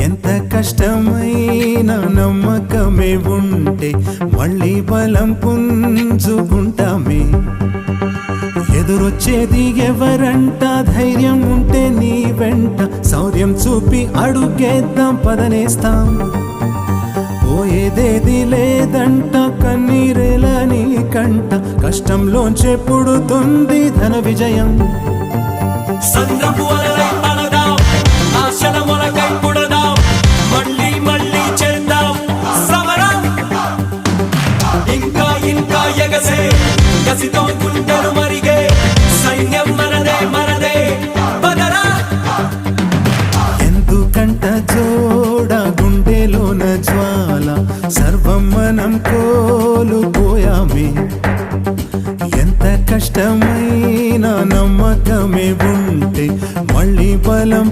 ఎంత కష్టమైన నమ్మకమే ఉంటే మళ్ళీ బలం పుంజుకుంటామే. ఎదురొచ్చేది ఎవరంట, ధైర్యం ఉంటే నీ వెంట శౌర్యం చూపి అడుగేద్దాం పదనేస్తాం. పోయేదేది లేదంట, కన్నీరేల నీ కంట, కష్టంలోంచే పుడుతుంది ధన విజయం. సంద్రపు అలలై పడదాం, ఆశల మొలకై పుడదాం, మళ్ళీ మళ్ళీ చేద్దాం సమరం. ఇంకా ఇంకా ఎగసే కసితో గుండెలు మరిగే సైన్యం మనదే మనదే పదరా. ఎందుకంట జోడ గుండెలోన జ్వాల, సర్వం మనం కోల్పోయామే. ఎంత కష్టమైన నమ్మకమే ఉంటే మళ్ళీ బలం